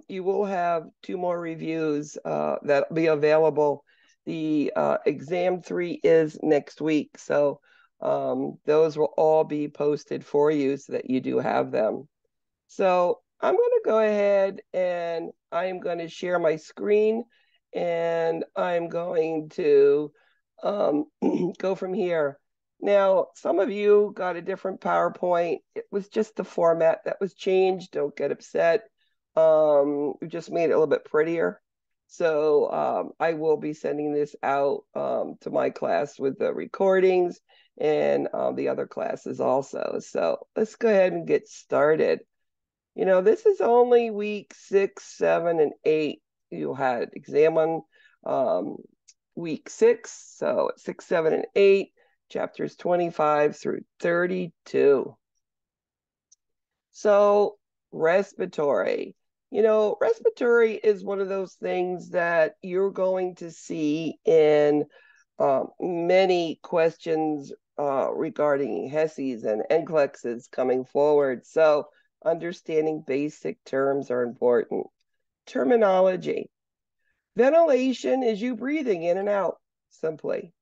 you will have 2 more reviews that'll be available. The exam 3 is next week, so those will all be posted for you so that you do have them. So I'm going to go ahead and I'm going to share my screen and I'm going to go from here. Now, some of you got a different PowerPoint. It was just the format that was changed. Don't get upset. We just made it a little bit prettier. So I will be sending this out to my class with the recordings and the other classes also. So let's go ahead and get started. You know, this is only week 6, 7, and 8. You had exam on week 6, so 6, 7, and 8, chapters 25 through 32. So respiratory. You know, respiratory is one of those things that you're going to see in many questions regarding HESIs and NCLEXs coming forward. So understanding basic terms are important. Terminology. Ventilation is you breathing in and out, simply.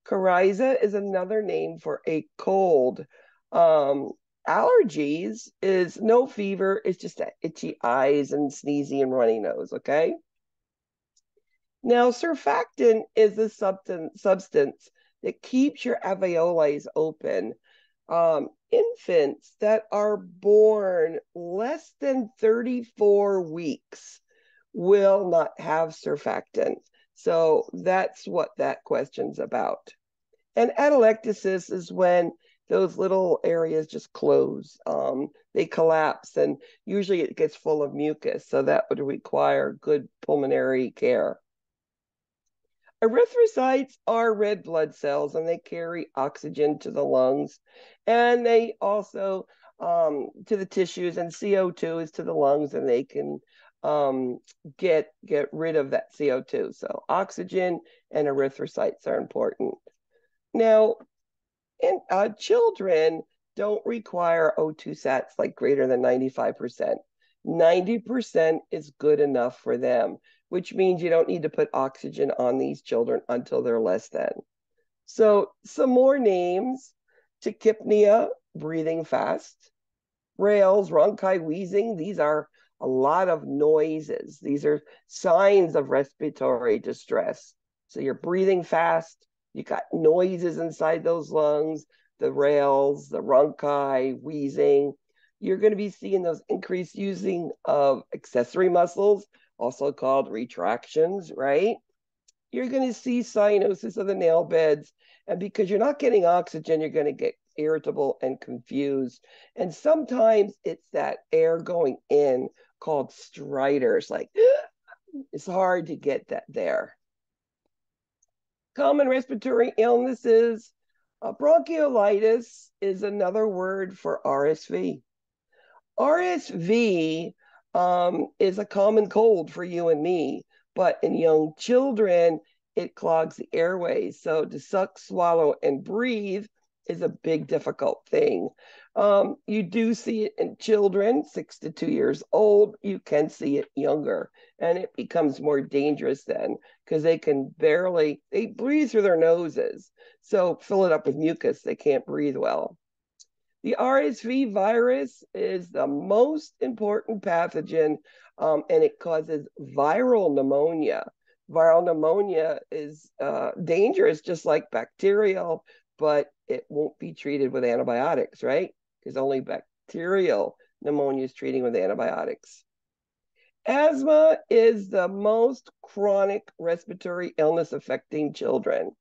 Coryza is another name for a cold. Allergies is no fever, it's just itchy eyes and sneezy and runny nose, okay? Now, surfactant is a substance that keeps your alveoli open. Infants that are born less than 34 weeks will not have surfactant. So that's what that question's about. And atelectasis is when those little areas just close. They collapse, and usually it gets full of mucus. So that would require good pulmonary care. Erythrocytes are red blood cells, and they carry oxygen to the lungs, and they also to the tissues, and CO2 is to the lungs, and they can get rid of that CO2. So oxygen and erythrocytes are important. Now, children don't require O2 sats like greater than 95%. 90% is good enough for them, which means you don't need to put oxygen on these children until they're less than. So some more names: tachypnea, breathing fast; rales, rhonchi, wheezing. These are a lot of noises. These are signs of respiratory distress. So you're breathing fast, you got noises inside those lungs, the rales, the rhonchi, wheezing. You're going to be seeing those increased using of accessory muscles, also called retractions, right? You're going to see cyanosis of the nail beds. And because you're not getting oxygen, you're going to get irritable and confused. And sometimes it's that air going in called stridors. Like, it's hard to get that there. Common respiratory illnesses. Bronchiolitis is another word for RSV. RSV is a common cold for you and me, but in young children, it clogs the airways. So to suck, swallow, and breathe is a big, difficult thing. You do see it in children 6 to 2 years old. You can see it younger, and it becomes more dangerous then because they breathe through their noses. So fill it up with mucus, they can't breathe well. The RSV virus is the most important pathogen, and it causes viral pneumonia. Viral pneumonia is dangerous, just like bacterial, but it won't be treated with antibiotics, right? Because only bacterial pneumonia is treating with antibiotics. Asthma is the most chronic respiratory illness affecting children.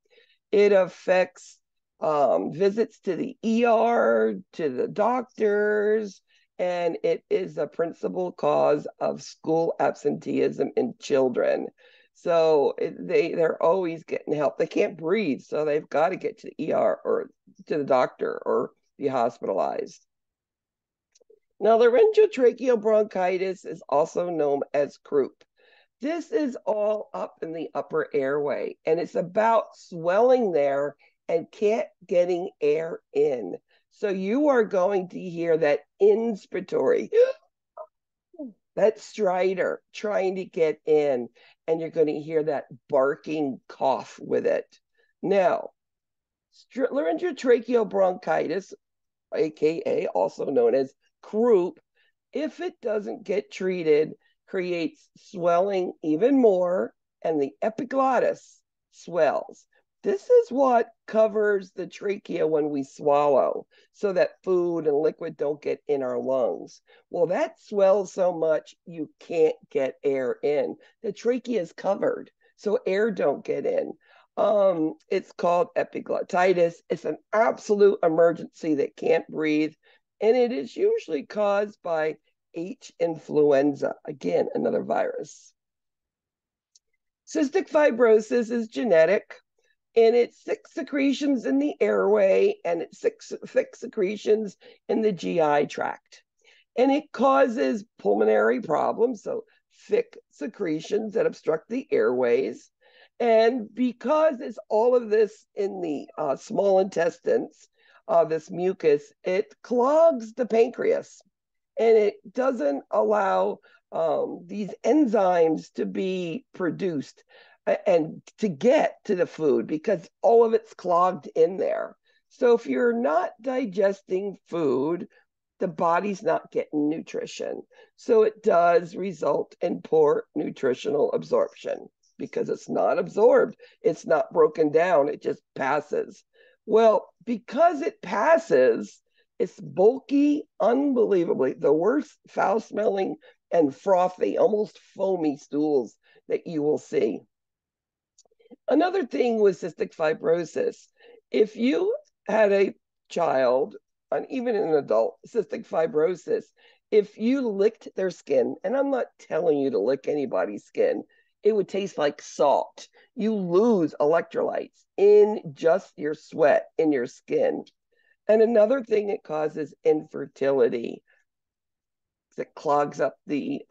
It affects visits to the ER, to the doctors, and it is the principal cause of school absenteeism in children. So they're always getting help. They can't breathe, so they've got to get to the ER or to the doctor or be hospitalized. Now, laryngotracheal bronchitis is also known as croup. This is all up in the upper airway, and it's about swelling there and can't getting air in. So you are going to hear that inspiratory That stridor trying to get in, and you're going to hear that barking cough with it. Now, laryngeal bronchitis, aka also known as croup, if it doesn't get treated, creates swelling even more, and the epiglottis swells. This is what covers the trachea when we swallow so that food and liquid don't get in our lungs. Well, that swells so much you can't get air in. The trachea is covered, so air don't get in. It's called epiglottitis. It's an absolute emergency that can't breathe, and it is usually caused by H influenza, again, another virus. Cystic fibrosis is genetic, and it's thick secretions in the airway, and it's thick secretions in the GI tract. And it causes pulmonary problems, so thick secretions that obstruct the airways. And because it's all of this in the small intestines, this mucus, it clogs the pancreas, and it doesn't allow these enzymes to be produced and to get to the food because all of it's clogged in there. So if you're not digesting food, the body's not getting nutrition. So it does result in poor nutritional absorption because it's not absorbed. It's not broken down. It just passes. Well, because it passes, it's bulky, unbelievably, the worst foul smelling and frothy, almost foamy stools that you will see. Another thing with cystic fibrosis, if you had a child, and even an adult, cystic fibrosis, if you licked their skin, and I'm not telling you to lick anybody's skin, it would taste like salt. You lose electrolytes in just your sweat, in your skin. And another thing it causes infertility. It clogs up the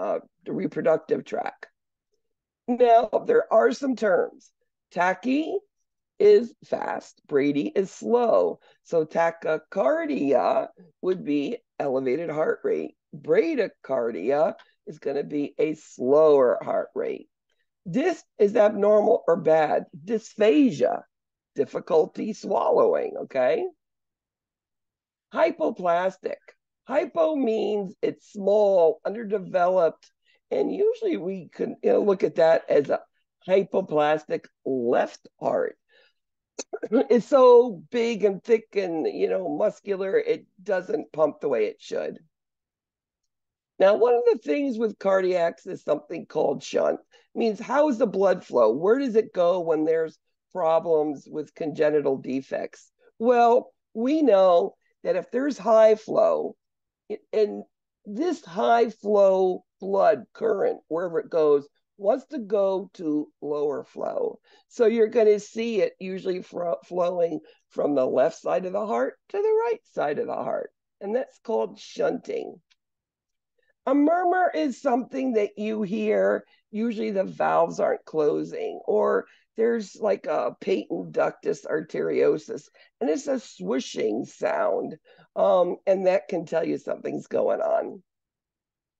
reproductive tract. Now, there are some terms. Tachy is fast, brady is slow. So tachycardia would be elevated heart rate. Bradycardia is going to be a slower heart rate. This is abnormal or bad. Dysphagia, difficulty swallowing, okay? Hypoplastic. Hypo means it's small, underdeveloped, and usually we can look at that as a hypoplastic left heart. It's so big and thick and muscular, it doesn't pump the way it should. Now, one of the things with cardiacs is something called shunt. It means how is the blood flow? Where does it go when there's problems with congenital defects? Well, we know that if there's high flow, and this high flow blood current, wherever it goes, wants to go to lower flow. So you're going to see it usually flowing from the left side of the heart to the right side of the heart. And that's called shunting. A murmur is something that you hear. Usually the valves aren't closing, or there's like a patent ductus arteriosus, and it's a swishing sound, and that can tell you something's going on.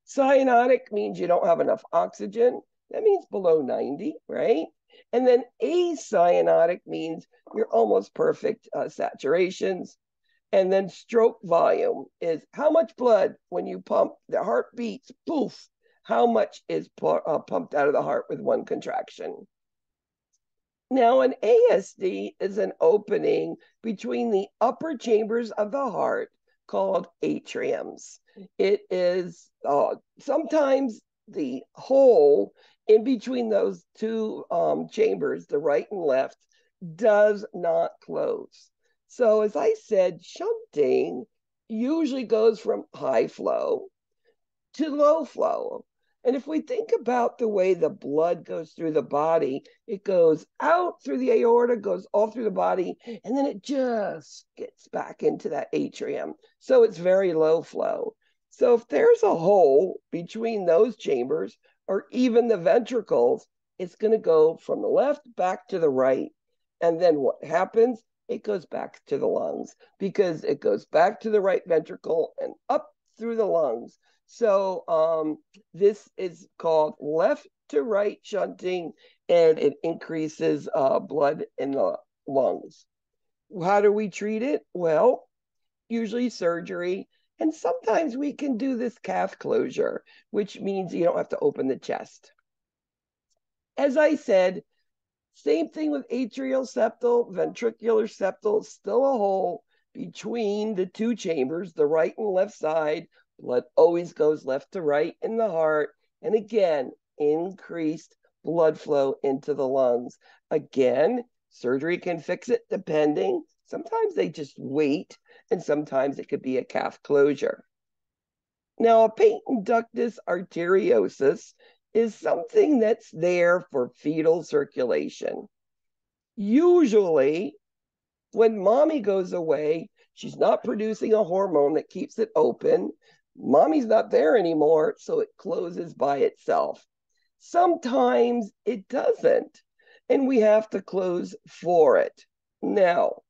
Cyanotic means you don't have enough oxygen. That means below 90, right? And then acyanotic means you're almost perfect saturations. And then stroke volume is how much blood when you pump, the heart beats, poof, how much is pumped out of the heart with one contraction. Now, an ASD is an opening between the upper chambers of the heart called atriums. It is sometimes the hole in between those two chambers, the right and left, does not close. So as I said, shunting usually goes from high flow to low flow. And if we think about the way the blood goes through the body, it goes out through the aorta, goes all through the body, and then it just gets back into that atrium. So it's very low flow. So if there's a hole between those chambers or even the ventricles, it's going to go from the left back to the right. And then what happens? It goes back to the lungs because it goes back to the right ventricle and up through the lungs. So this is called left to right shunting, and it increases blood in the lungs. How do we treat it? Well, usually surgery. And sometimes we can do this cath closure, which means you don't have to open the chest. As I said, same thing with atrial septal, ventricular septal, still a hole between the two chambers, the right and left side. Blood always goes left to right in the heart. And again, increased blood flow into the lungs. Again, surgery can fix it depending. Sometimes they just wait, and sometimes it could be a cath closure. Now, a patent ductus arteriosus is something that's there for fetal circulation. Usually, when mommy goes away, she's not producing a hormone that keeps it open. Mommy's not there anymore, so it closes by itself. Sometimes it doesn't, and we have to close for it. Now,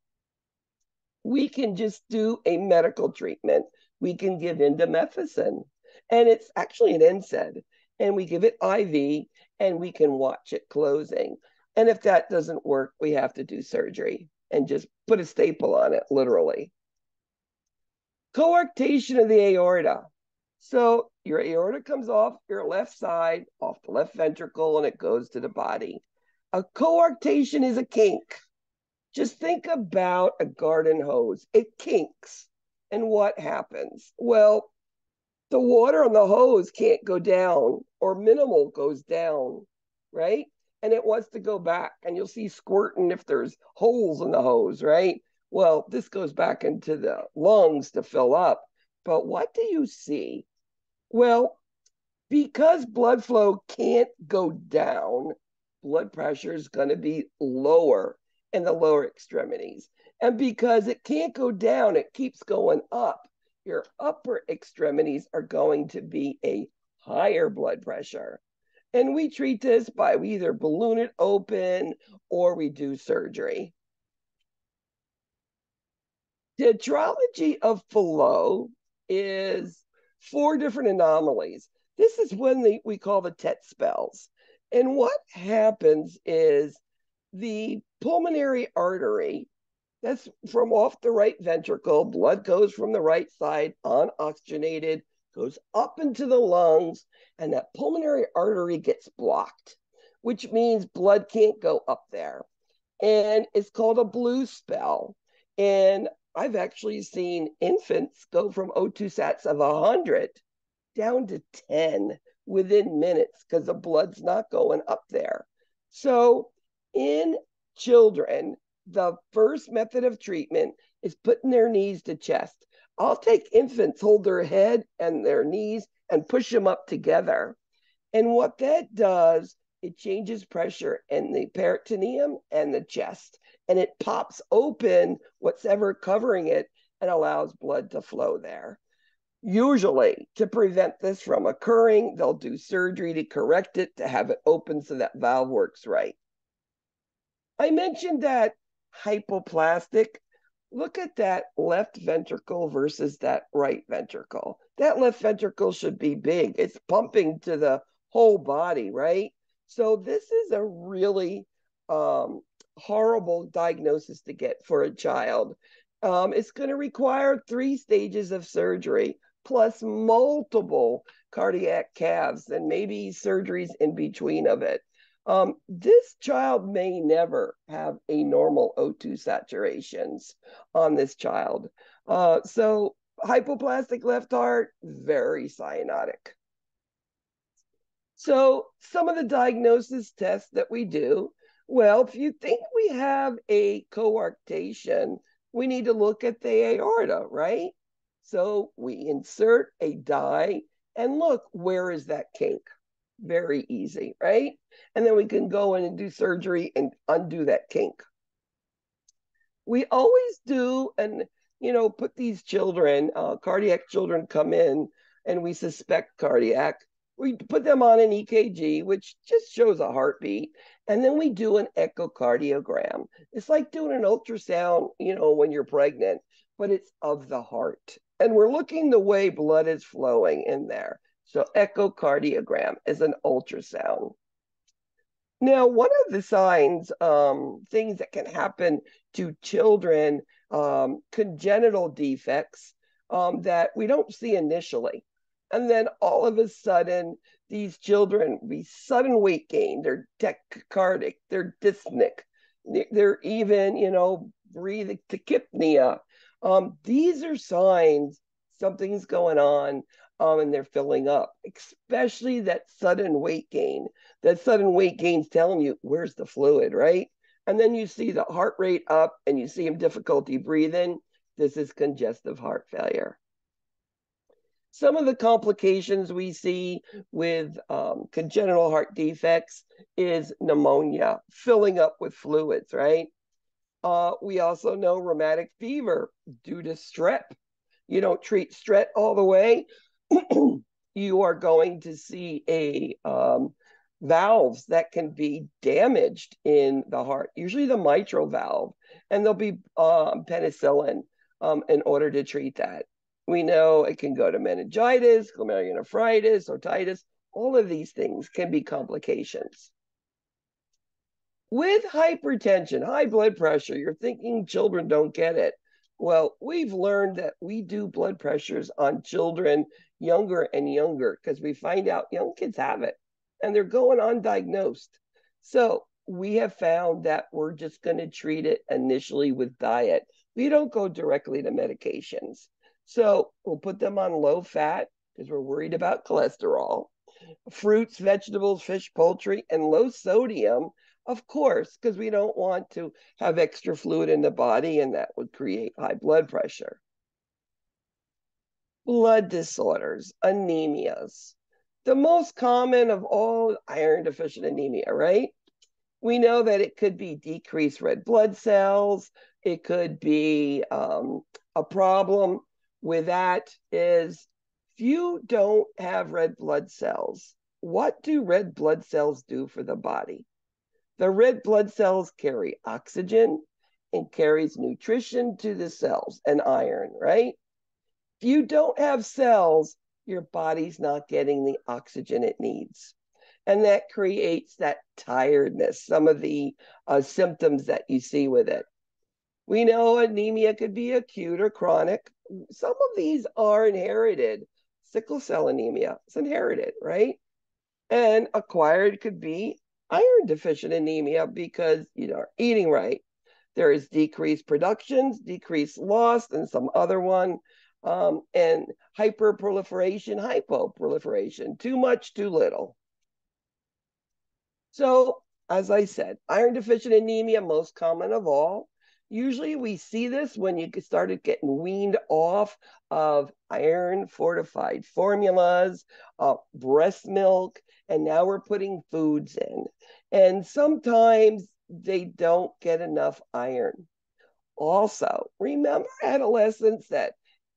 we can just do a medical treatment. We can give indomethacin, and it's actually an NSAID, and we give it IV, and we can watch it closing. And if that doesn't work, we have to do surgery and just put a staple on it, literally. Coarctation of the aorta. So your aorta comes off your left side, off the left ventricle, and it goes to the body. A coarctation is a kink. Just think about a garden hose. It kinks. And what happens? Well, the water on the hose can't go down, or minimal goes down, right? And it wants to go back, and you'll see squirting if there's holes in the hose, right? Well, this goes back into the lungs to fill up. But what do you see? Well, because blood flow can't go down, blood pressure is going to be lower in the lower extremities. And because it can't go down, it keeps going up. Your upper extremities are going to be a higher blood pressure. And we treat this by we either balloon it open or we do surgery. Tetralogy of Fallot is 4 different anomalies. This is when we call the TET spells. And what happens is the pulmonary artery, that's from off the right ventricle, blood goes from the right side unoxygenated, goes up into the lungs, and that pulmonary artery gets blocked, which means blood can't go up there. And it's called a blue spell. And I've actually seen infants go from O2 sats of 100 down to 10 within minutes because the blood's not going up there. So in children, the first method of treatment is putting their knees to chest. I'll take infants, hold their head and their knees and push them up together. And what that does, it changes pressure in the peritoneum and the chest, and it pops open what's ever covering it and allows blood to flow there. Usually, to prevent this from occurring, they'll do surgery to correct it, to have it open so that valve works right. I mentioned that hypoplastic. Look at that left ventricle versus that right ventricle. That left ventricle should be big. It's pumping to the whole body, right? So this is a really horrible diagnosis to get for a child. It's going to require 3 stages of surgery plus multiple cardiac calves and maybe surgeries in between of it. This child may never have a normal O2 saturations on this child. So hypoplastic left heart, very cyanotic. So some of the diagnosis tests that we do, well, if you think we have a coarctation, we need to look at the aorta, right? So we insert a dye and look, where is that kink? Very easy, right? And then we can go in and do surgery and undo that kink. We always do, and put these children, cardiac children come in and we suspect cardiac. We put them on an EKG, which just shows a heartbeat. And then we do an echocardiogram. It's like doing an ultrasound, when you're pregnant, but it's of the heart. And we're looking the way blood is flowing in there. So echocardiogram is an ultrasound. Now, one of the signs, things that can happen to children, congenital defects that we don't see initially. And then all of a sudden, these children be sudden weight gain, they're tachycardic, they're dyspneic, they're even, breathing tachypnea. These are signs something's going on, and they're filling up, especially that sudden weight gain. That sudden weight gain's telling you, where's the fluid, right? And then you see the heart rate up and you see him difficulty breathing. This is congestive heart failure. Some of the complications we see with congenital heart defects is pneumonia, filling up with fluids, right? We also know rheumatic fever due to strep. You don't treat strep all the way, you are going to see valves that can be damaged in the heart, usually the mitral valve, and there'll be penicillin in order to treat that. We know it can go to meningitis, glomerulonephritis, otitis. All of these things can be complications. With hypertension, high blood pressure, you're thinking children don't get it. Well, we've learned that we do blood pressures on children younger and younger because we find out young kids have it and they're going undiagnosed. So we have found that we're just going to treat it initially with diet. We don't go directly to medications. So we'll put them on low fat because we're worried about cholesterol, fruits, vegetables, fish, poultry, and low sodium, of course, because we don't want to have extra fluid in the body and that would create high blood pressure. Blood disorders, anemias. The most common of all, iron deficient anemia, right? We know that it could be decreased red blood cells. It could be a problem with that is if you don't have red blood cells, what do red blood cells do for the body? The red blood cells carry oxygen and carries nutrition to the cells and iron, right? If you don't have cells, your body's not getting the oxygen it needs. And that creates that tiredness, some of the symptoms that you see with it. We know anemia could be acute or chronic. Some of these are inherited. Sickle cell anemia is inherited, right? And acquired could be iron deficient anemia because you are eating right. There is decreased productions, decreased loss, and some other one, and hyperproliferation, hypoproliferation, too much, too little. So, as I said, iron deficient anemia, most common of all. Usually we see this when you started getting weaned off of iron fortified formulas, breast milk, and now we're putting foods in. And sometimes they don't get enough iron. Also, remember adolescents, that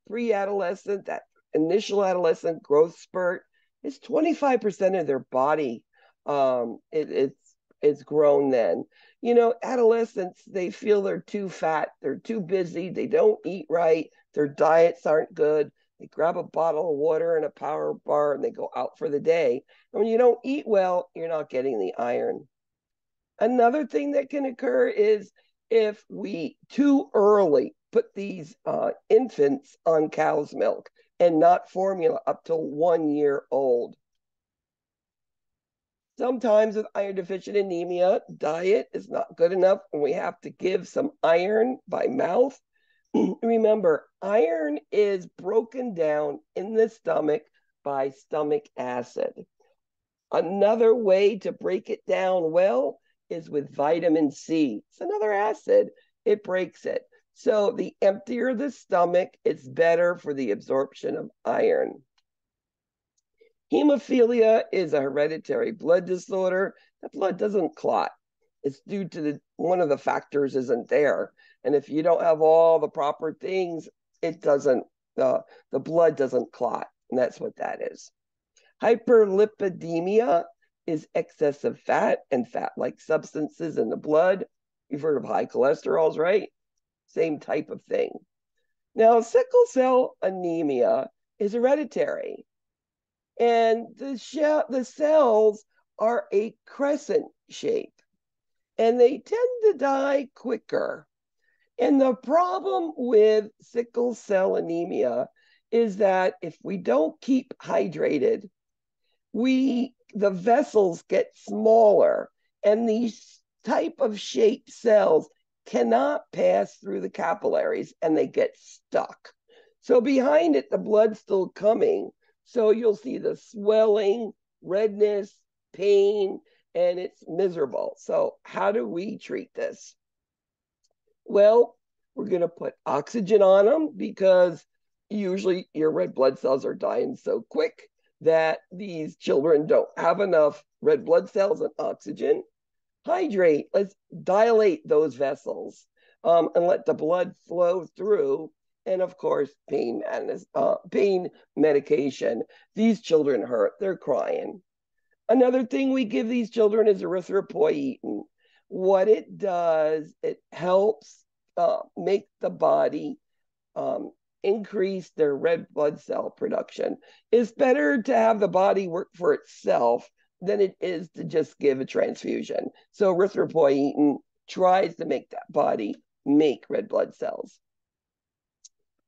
pre-adolescent, that initial adolescent growth spurt is 25% of their body. It's grown then. Adolescents, they feel they're too fat, they're too busy, they don't eat right, their diets aren't good. They grab a bottle of water and a power bar and they go out for the day. And when you don't eat well, you're not getting the iron. Another thing that can occur is if we too early put these infants on cow's milk and not formula up to 1 year old. Sometimes with iron deficient anemia, diet is not good enough and we have to give some iron by mouth. Remember, iron is broken down in the stomach by stomach acid. Another way to break it down well is with vitamin C. It's another acid. It breaks it. So the emptier the stomach, it's better for the absorption of iron. Hemophilia is a hereditary blood disorder. The blood doesn't clot. It's due to one of the factors isn't there. And if you don't have all the proper things, it doesn't, the blood doesn't clot. And that's what that is. Hyperlipidemia is excessive fat and fat-like substances in the blood. You've heard of high cholesterols, right? Same type of thing. Now, sickle cell anemia is hereditary, and the cells are a crescent shape, and they tend to die quicker. And the problem with sickle cell anemia is that if we don't keep hydrated, the vessels get smaller, and these type of shaped cells cannot pass through the capillaries and they get stuck. So behind it, the blood's still coming. So you'll see the swelling, redness, pain, and it's miserable. So how do we treat this? Well, we're going to put oxygen on them because usually your red blood cells are dying so quick that these children don't have enough red blood cells and oxygen. Hydrate, let's dilate those vessels, and let the blood flow through. And of course, pain medication. These children hurt, they're crying. Another thing we give these children is erythropoietin. What it does, it helps make the body um, increase their red blood cell production. It's better to have the body work for itself than it is to just give a transfusion. So erythropoietin tries to make that body make red blood cells.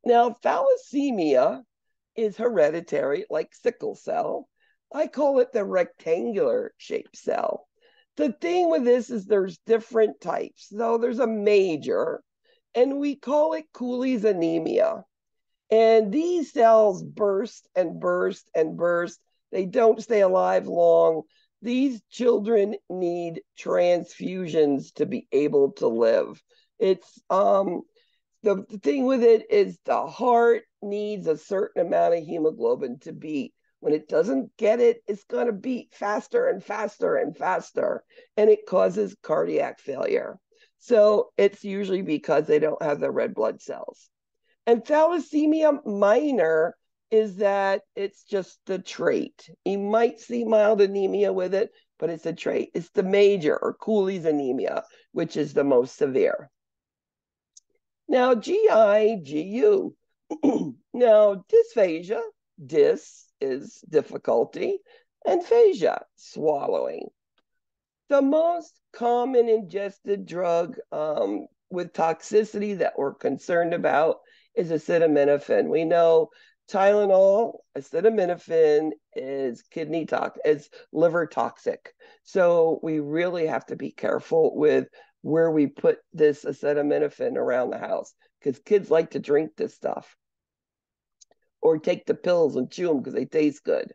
Now, thalassemia is hereditary, like sickle cell. I call it the rectangular shaped cell. The thing with this is there's different types. So there's a major, and we call it Cooley's anemia. And these cells burst and burst and burst. They don't stay alive long. These children need transfusions to be able to live. It's the thing with it is the heart needs a certain amount of hemoglobin to beat. When it doesn't get it, it's going to beat faster and faster and faster, and it causes cardiac failure. So it's usually because they don't have the red blood cells. And thalassemia minor is that it's just the trait. You might see mild anemia with it, but it's a trait. It's the major, or Cooley's anemia, which is the most severe. Now, GI, GU. Now, dysphagia, dys is difficulty, and phagia, swallowing. The most common ingested drug with toxicity that we're concerned about is acetaminophen. We know Tylenol, acetaminophen is is liver toxic. So we really have to be careful with where we put this acetaminophen around the house, because kids like to drink this stuff or take the pills and chew them because they taste good.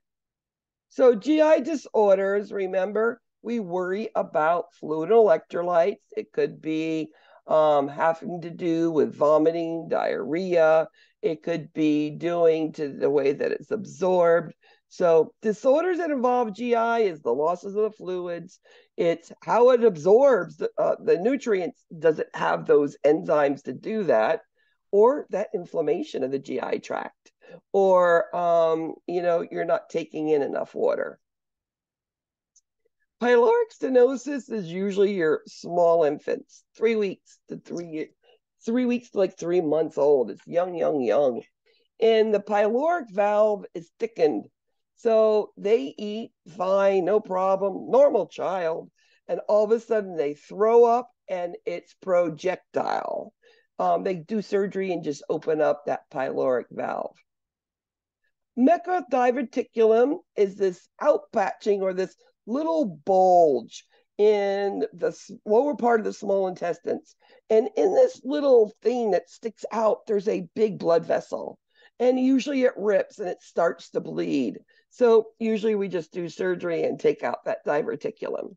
So GI disorders, remember, we worry about fluid electrolytes. It could be having to do with vomiting, diarrhea. It could be doing to the way that it's absorbed. So disorders that involve GI is the losses of the fluids. It's how it absorbs the nutrients. Does it have those enzymes to do that? Or that inflammation of the GI tract? Or, you're not taking in enough water. Pyloric stenosis is usually your small infants, 3 weeks to 3 weeks to like 3 months old. It's young, young, young. And the pyloric valve is thickened. So they eat fine, no problem, normal child. And all of a sudden they throw up and it's projectile. They do surgery and just open up that pyloric valve. Mecca-diverticulum is this outpatching, or this little bulge in the lower part of the small intestines. And in this little thing that sticks out, there's a big blood vessel. And usually it rips and it starts to bleed. So usually we just do surgery and take out that diverticulum.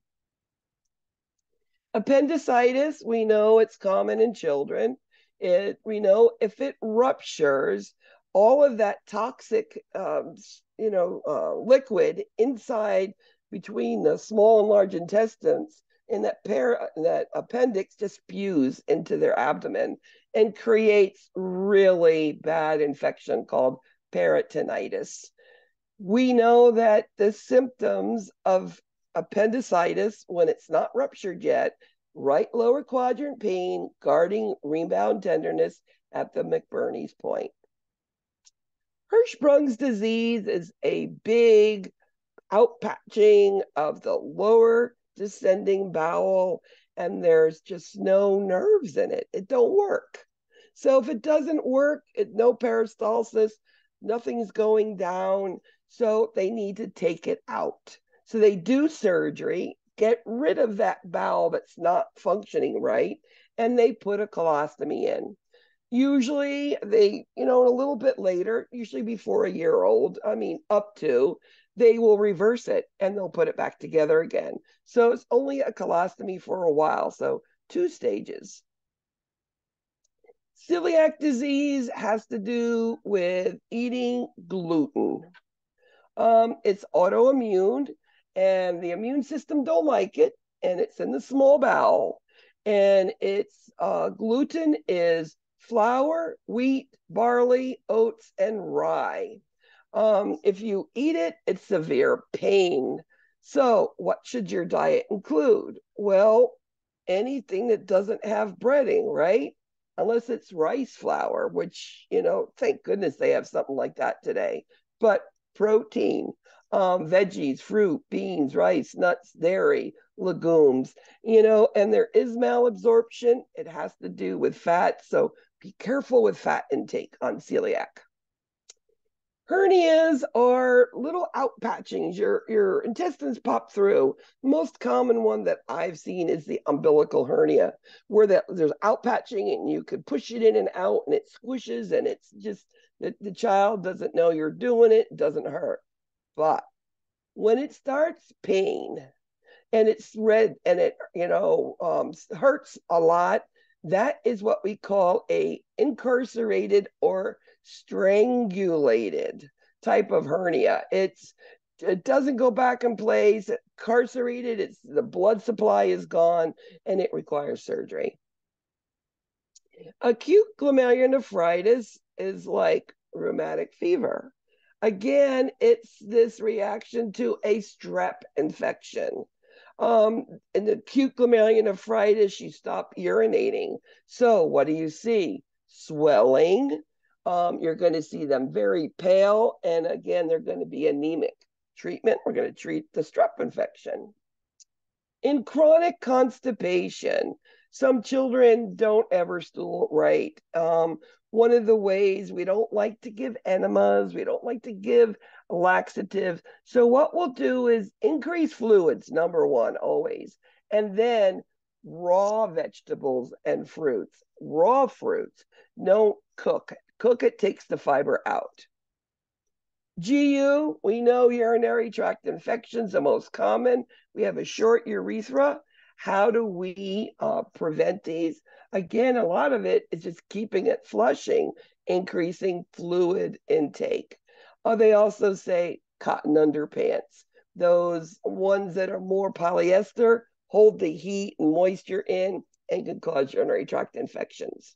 Appendicitis, we know it's common in children. We know if it ruptures, all of that toxic, liquid inside between the small and large intestines, and that appendix just spews into their abdomen and creates really bad infection called peritonitis. We know that the symptoms of appendicitis, when it's not ruptured yet, right lower quadrant pain, guarding rebound tenderness, at the McBurney's point. Hirschsprung's disease is a big outpatching of the lower descending bowel, and there's just no nerves in it. It don't work. So if it doesn't work, no peristalsis, nothing's going down. So they need to take it out. So they do surgery, get rid of that bowel that's not functioning right, and they put a colostomy in. Usually they, a little bit later, usually before a year old, up to, they will reverse it and they'll put it back together again. So it's only a colostomy for a while. So 2 stages. Celiac disease has to do with eating gluten. It's autoimmune, and the immune system don't like it, and it's in the small bowel. And it's gluten is flour, wheat, barley, oats, and rye. If you eat it, it's severe pain. So, what should your diet include? Well, anything that doesn't have breading, right? Unless it's rice flour, which, thank goodness they have something like that today. But protein, veggies, fruit, beans, rice, nuts, dairy, legumes, and there is malabsorption. It has to do with fat. So be careful with fat intake on celiac. Hernias are little outpatchings. Your intestines pop through. The most common one that I've seen is the umbilical hernia, where there's outpatching and you could push it in and out and it squishes, and it's just the child doesn't know you're doing it. It doesn't hurt. But when it starts pain and it's red and it hurts a lot, that is what we call a incarcerated or strangulated type of hernia. It doesn't go back in place. Incarcerated, it's the blood supply is gone and it requires surgery. Acute glomerulonephritis is like rheumatic fever. Again, it's this reaction to a strep infection. In acute glomerulonephritis, you stop urinating. So what do you see? Swelling. You're going to see them very pale. And again, they're going to be anemic. Treatment, we're going to treat the strep infection. In chronic constipation, some children don't ever stool right. One of the ways, we don't like to give enemas, we don't like to give laxatives. So what we'll do is increase fluids, number one, always. And then raw vegetables and fruits. Raw fruits, don't cook it. Cook it, takes the fiber out. GU, we know urinary tract infections, the most common. We have a short urethra. How do we prevent these? Again, a lot of it is just keeping it flushing, increasing fluid intake. They also say cotton underpants. Those ones that are more polyester hold the heat and moisture in and can cause urinary tract infections.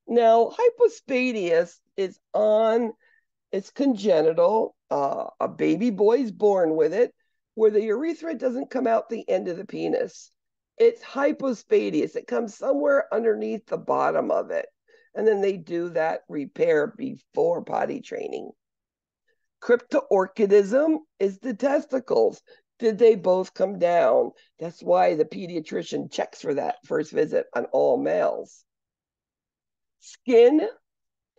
Now, hypospadias is it's congenital. A baby boy's born with it, where the urethra doesn't come out the end of the penis. It's hypospadias. It comes somewhere underneath the bottom of it. And then they do that repair before potty training. Cryptorchidism is the testicles. Did they both come down? That's why the pediatrician checks for that first visit on all males. Skin,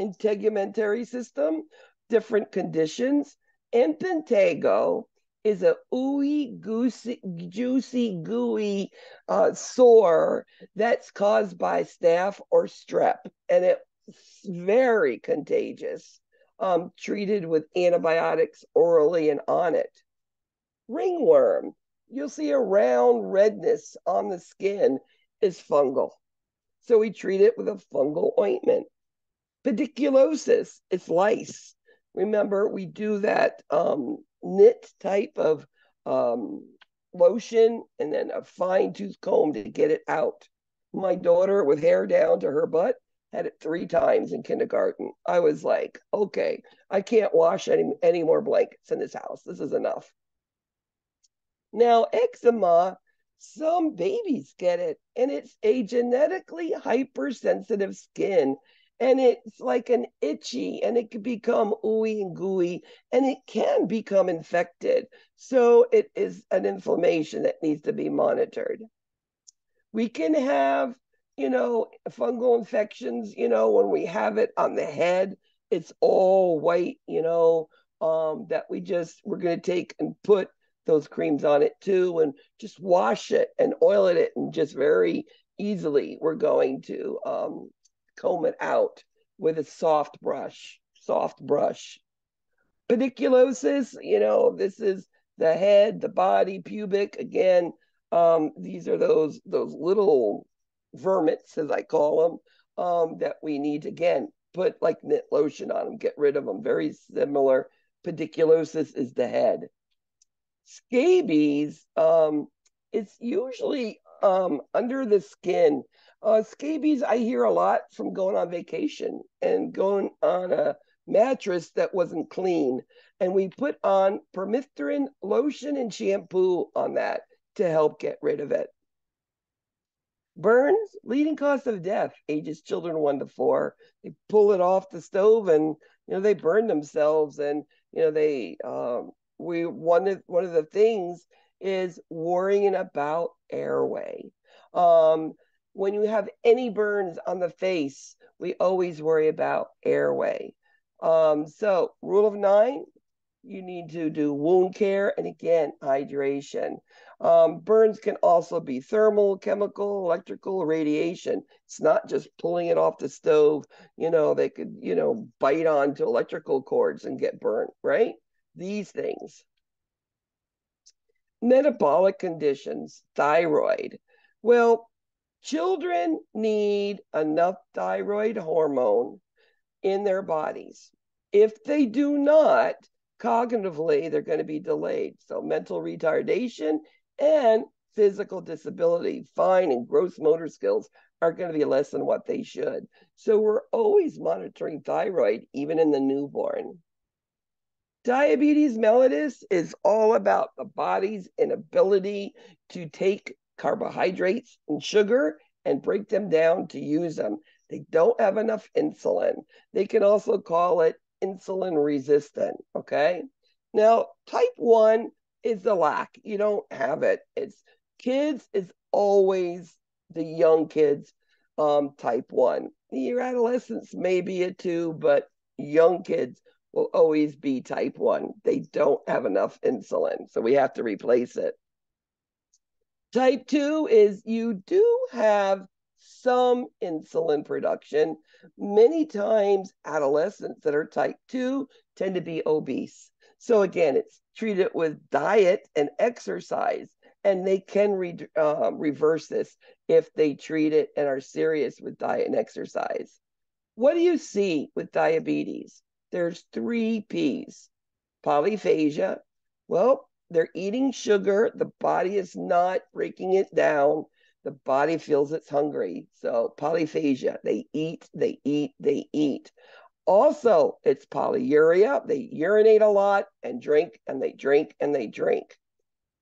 integumentary system, different conditions. And pentago is a ooey, juicy, gooey sore that's caused by staph or strep, and it's very contagious. Treated with antibiotics orally and on it. Ringworm, you'll see a round redness on the skin, is fungal. So we treat it with a fungal ointment. Pediculosis, it's lice. Remember, we do that knit type of lotion and then a fine tooth comb to get it out. My daughter, with hair down to her butt, had it 3 times in kindergarten. I was like, okay, I can't wash any more blankets in this house. This is enough. Now, eczema, Some babies get it, and it's a genetically hypersensitive skin. And it's like an itchy, and it can become ooey and gooey, and it can become infected. So it is an inflammation that needs to be monitored. We can have, fungal infections, when we have it on the head, it's all white, that we're going to take and put those creams on it too, and just wash it and oil it, and just very easily, we're going to comb it out with a soft brush. Pediculosis, this is the head, the body, pubic. Again, these are those little vermits, as I call them, that we need to, again, put like knit lotion on them, get rid of them. Very similar. Pediculosis is the head. Scabies, it's usually under the skin. Scabies, I hear a lot from going on vacation and going on a mattress that wasn't clean. And we put on permethrin lotion and shampoo on that to help get rid of it. Burns, leading cause of death, ages children 1 to 4. They pull it off the stove, and they burn themselves, and they we one of the things is worrying about airway. When you have any burns on the face, we always worry about airway. So rule of 9, you need to do wound care, and again, hydration. Burns can also be thermal, chemical, electrical, radiation. It's not just pulling it off the stove. They could, bite onto electrical cords and get burnt, right? These things. Metabolic conditions, thyroid. Well, children need enough thyroid hormone in their bodies. If they do not, cognitively, they're going to be delayed. So mental retardation and physical disability, fine and gross motor skills are going to be less than what they should. So we're always monitoring thyroid, even in the newborn. Diabetes mellitus is all about the body's inability to take carbohydrates and sugar and break them down to use them. They don't have enough insulin. They can also call it insulin resistant, okay? Now, type 1 is the lack. You don't have it. It's kids is always the young kids, type 1. Your adolescents may be a 2, but young kids will always be type 1. They don't have enough insulin, so we have to replace it. Type 2 is you do have some insulin production. Many times adolescents that are type 2 tend to be obese. So again, it's treated with diet and exercise, and they can reverse this if they treat it and are serious with diet and exercise. What do you see with diabetes? There's 3 P's. Polyphagia. Well, they're eating sugar. The body is not breaking it down. The body feels it's hungry. So polyphagia, they eat, they eat, they eat. Also, it's polyuria. They urinate a lot and drink, and they drink, and they drink.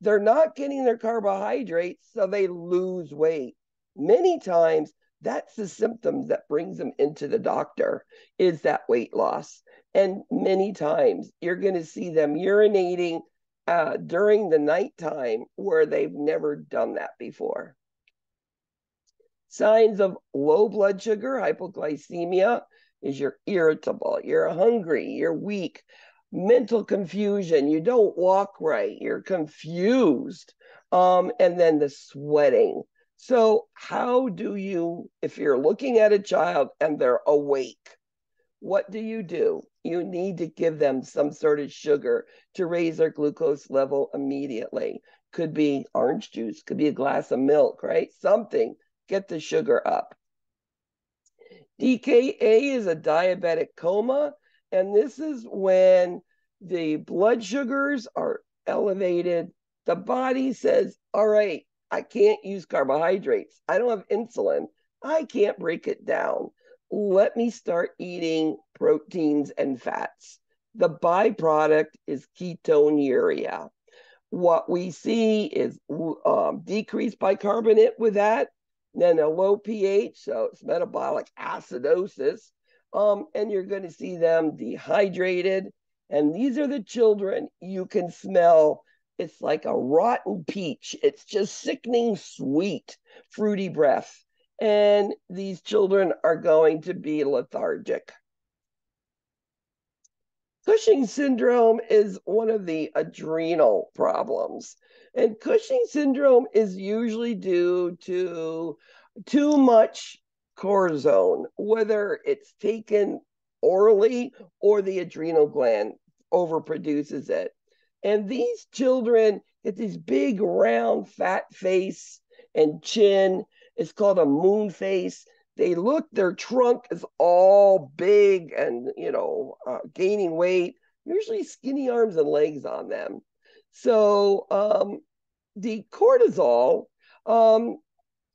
They're not getting their carbohydrates, so they lose weight. Many times, that's the symptoms that brings them into the doctor, is that weight loss. And many times, you're going to see them urinating during the nighttime where they've never done that before. Signs of low blood sugar, hypoglycemia, is you're irritable, you're hungry, you're weak, mental confusion, you don't walk right, you're confused, and then the sweating. So how do you, if you're looking at a child and they're awake, what do? You need to give them some sort of sugar to raise their glucose level immediately. Could be orange juice, could be a glass of milk, right? Something, get the sugar up. DKA is a diabetic coma, and this is when the blood sugars are elevated. The body says, all right, I can't use carbohydrates. I don't have insulin. I can't break it down. Let me start eating proteins and fats. The byproduct is ketonuria. What we see is decreased bicarbonate with that, then a low pH, so it's metabolic acidosis, and you're going to see them dehydrated. And these are the children you can smell. It's like a rotten peach. It's just sickening sweet, fruity breath. And these children are going to be lethargic. Cushing syndrome is one of the adrenal problems. And Cushing syndrome is usually due to too much cortisone, whether it's taken orally or the adrenal gland overproduces it. And these children get these big, round, fat face and chin. It's called a moon face. They look, their trunk is all big and, gaining weight, usually skinny arms and legs on them. So the cortisol, um,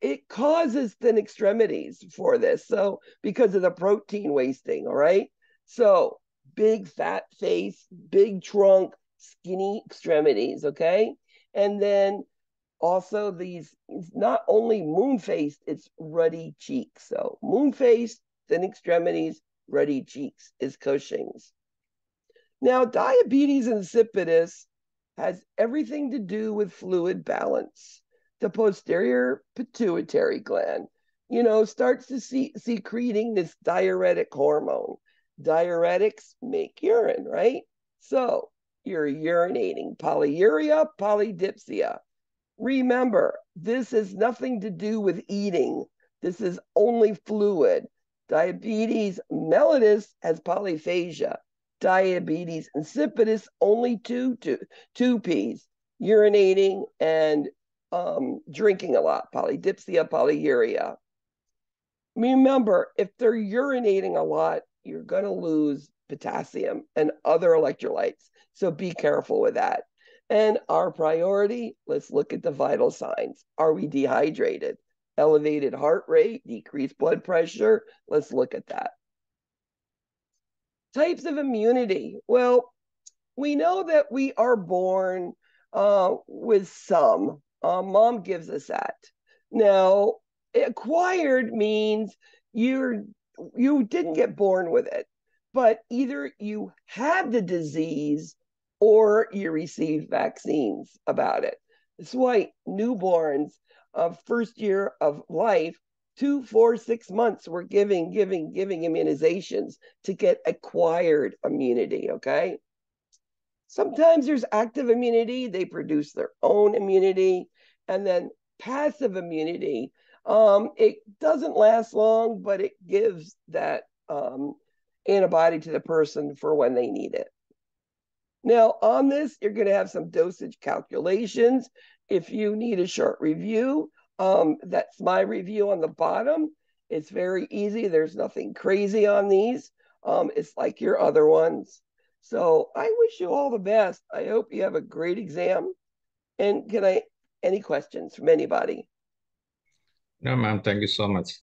it causes thin extremities for this. So because of the protein wasting, all right? So big fat face, big trunk, skinny extremities, okay? And then also these, not only moon faced, it's ruddy cheeks. So moon faced, thin extremities, ruddy cheeks is Cushing's. Now, diabetes insipidus has everything to do with fluid balance. The posterior pituitary gland, starts to secreting this diuretic hormone. Diuretics make urine, right? So you're urinating, polyuria, polydipsia. Remember, this has nothing to do with eating. This is only fluid. Diabetes mellitus has polyphagia. Diabetes insipidus, only two P's, urinating and drinking a lot, polydipsia, polyuria. Remember, if they're urinating a lot, you're going to lose potassium and other electrolytes. So be careful with that. And our priority, let's look at the vital signs. Are we dehydrated? Elevated heart rate, decreased blood pressure. Let's look at that. Types of immunity. Well, we know that we are born with some. Mom gives us that. Now, acquired means you didn't get born with it, but either you had the disease or you received vaccines about it. That's why newborns of first year of life, 2, 4, 6 months, we're giving immunizations to get acquired immunity, okay? Sometimes there's active immunity, they produce their own immunity, and then passive immunity. It doesn't last long, but it gives that antibody to the person for when they need it. Now, on this, you're going to have some dosage calculations. If you need a short review, that's my review on the bottom. It's very easy. There's nothing crazy on these. It's like your other ones. So I wish you all the best. I hope you have a great exam. And any questions from anybody? No, ma'am, thank you so much.